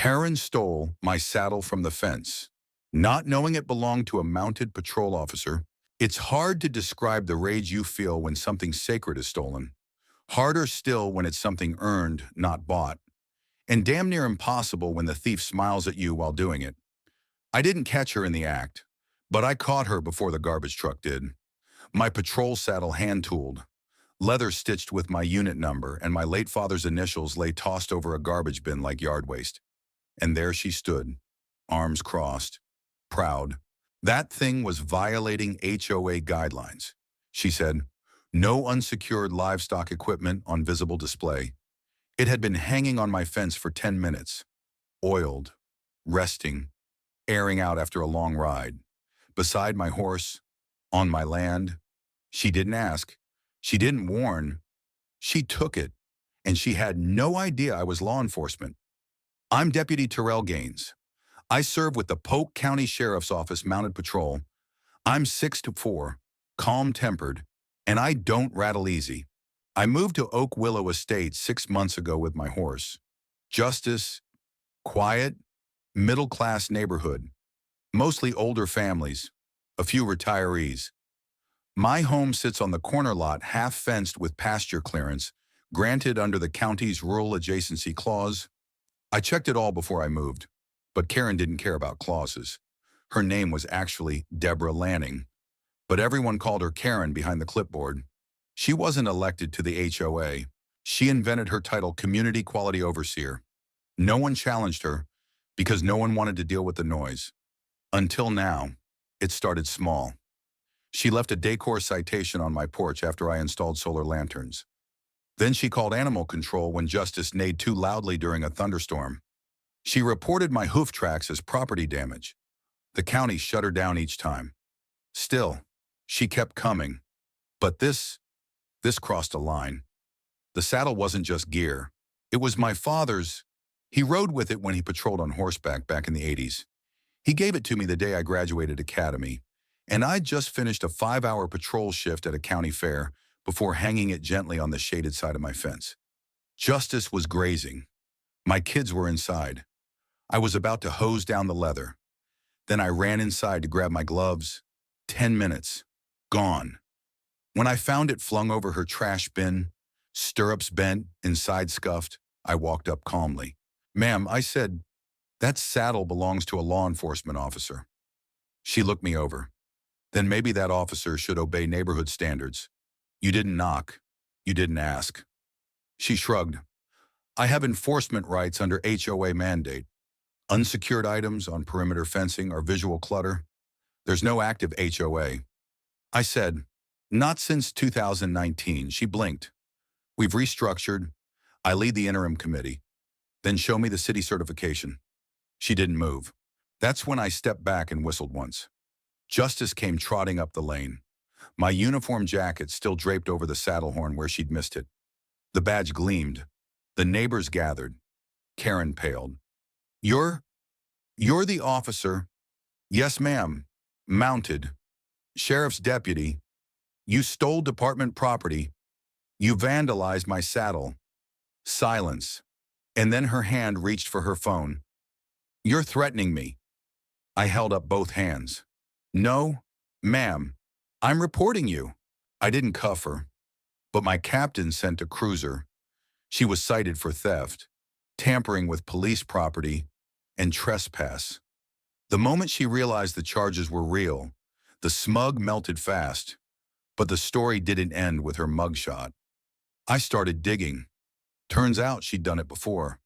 Karen stole my saddle from the fence. Not knowing it belonged to a mounted patrol officer, it's hard to describe the rage you feel when something sacred is stolen. Harder still when it's something earned, not bought. And damn near impossible when the thief smiles at you while doing it. I didn't catch her in the act, but I caught her before the garbage truck did. My patrol saddle hand-tooled, leather stitched with my unit number, and my late father's initials lay tossed over a garbage bin like yard waste. And there she stood, arms crossed, proud. That thing was violating HOA guidelines. She said, no unsecured livestock equipment on visible display. It had been hanging on my fence for 10 minutes, oiled, resting, airing out after a long ride. Beside my horse, on my land. She didn't ask. She didn't warn. She took it, and she had no idea I was law enforcement. I'm Deputy Terrell Gaines. I serve with the Polk County Sheriff's Office Mounted Patrol. I'm 6'4", calm-tempered, and I don't rattle easy. I moved to Oak Willow Estate 6 months ago with my horse. Justice, quiet, middle-class neighborhood. Mostly older families, a few retirees. My home sits on the corner lot half-fenced with pasture clearance, granted under the county's Rural Adjacency Clause. I checked it all before I moved, but Karen didn't care about clauses. Her name was actually Deborah Lanning, but everyone called her Karen behind the clipboard. She wasn't elected to the HOA. She invented her title Community Quality Overseer. No one challenged her because no one wanted to deal with the noise. Until now, it started small. She left a decor citation on my porch after I installed solar lanterns. Then she called animal control when Justice neighed too loudly during a thunderstorm. She reported my hoof tracks as property damage. The county shut her down each time. Still, she kept coming. But this crossed a line. The saddle wasn't just gear. It was my father's. He rode with it when he patrolled on horseback back in the 80s. He gave it to me the day I graduated academy, and I'd just finished a 5-hour patrol shift at a county fair before hanging it gently on the shaded side of my fence. Justice was grazing. My kids were inside. I was about to hose down the leather. Then I ran inside to grab my gloves. 10 minutes. Gone. When I found it flung over her trash bin, stirrups bent, inside scuffed, I walked up calmly. Ma'am, I said, that saddle belongs to a law enforcement officer. She looked me over. Then maybe that officer should obey neighborhood standards. You didn't knock. You didn't ask. She shrugged. I have enforcement rights under HOA mandate. Unsecured items on perimeter fencing are visual clutter. There's no active HOA. I said, not since 2019. She blinked. We've restructured. I lead the interim committee. Then show me the city certification. She didn't move. That's when I stepped back and whistled once. Justice came trotting up the lane. My uniform jacket still draped over the saddle horn where she'd missed it. The badge gleamed. The neighbors gathered. Karen paled. You're the officer. Yes, ma'am. Mounted. Sheriff's deputy. You stole department property. You vandalized my saddle. Silence. And then her hand reached for her phone. You're threatening me. I held up both hands. No, ma'am. I'm reporting you. I didn't cuff her, but my captain sent a cruiser. She was cited for theft, tampering with police property, and trespass. The moment she realized the charges were real, the smug melted fast, but the story didn't end with her mugshot. I started digging. Turns out she'd done it before.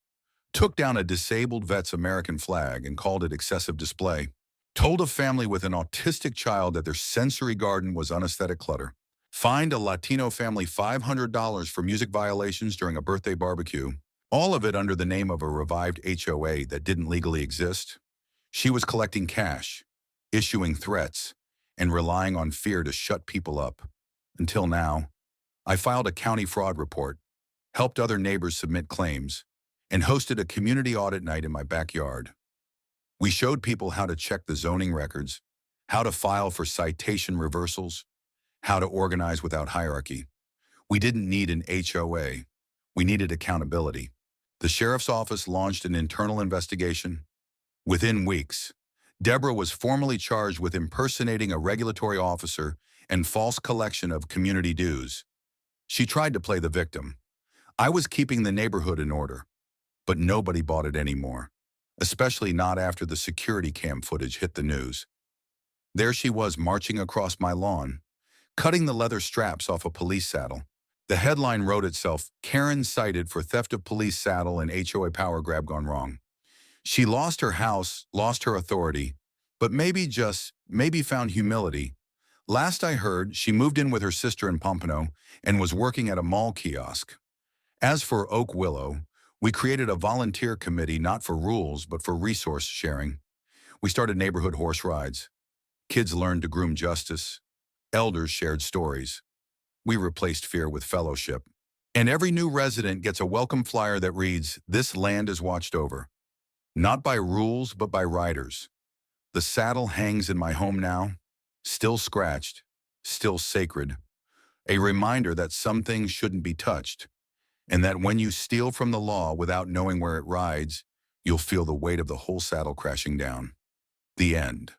Took down a disabled vet's American flag and called it excessive display. Told a family with an autistic child that their sensory garden was unaesthetic clutter. Fined a Latino family $500 for music violations during a birthday barbecue. All of it under the name of a revived HOA that didn't legally exist. She was collecting cash, issuing threats, and relying on fear to shut people up. Until now, I filed a county fraud report, helped other neighbors submit claims, and hosted a community audit night in my backyard. We showed people how to check the zoning records, how to file for citation reversals, how to organize without hierarchy. We didn't need an HOA. We needed accountability. The sheriff's office launched an internal investigation. Within weeks, Deborah was formally charged with impersonating a regulatory officer and false collection of community dues. She tried to play the victim. I was keeping the neighborhood in order, but nobody bought it anymore, especially not after the security cam footage hit the news. There she was marching across my lawn, cutting the leather straps off a police saddle. The headline wrote itself, "Karen cited for theft of police saddle and HOA power grab gone wrong." She lost her house, lost her authority, but maybe found humility. Last I heard, she moved in with her sister in Pompano and was working at a mall kiosk. As for Oak Willow, we created a volunteer committee not for rules but for resource sharing. We started neighborhood horse rides. Kids learned to groom justice. Elders shared stories. We replaced fear with fellowship. And every new resident gets a welcome flyer that reads, "This land is watched over." Not by rules, but by riders. The saddle hangs in my home now, still scratched, still sacred. A reminder that some things shouldn't be touched, and that when you steal from the law without knowing where it rides, you'll feel the weight of the whole saddle crashing down. The end.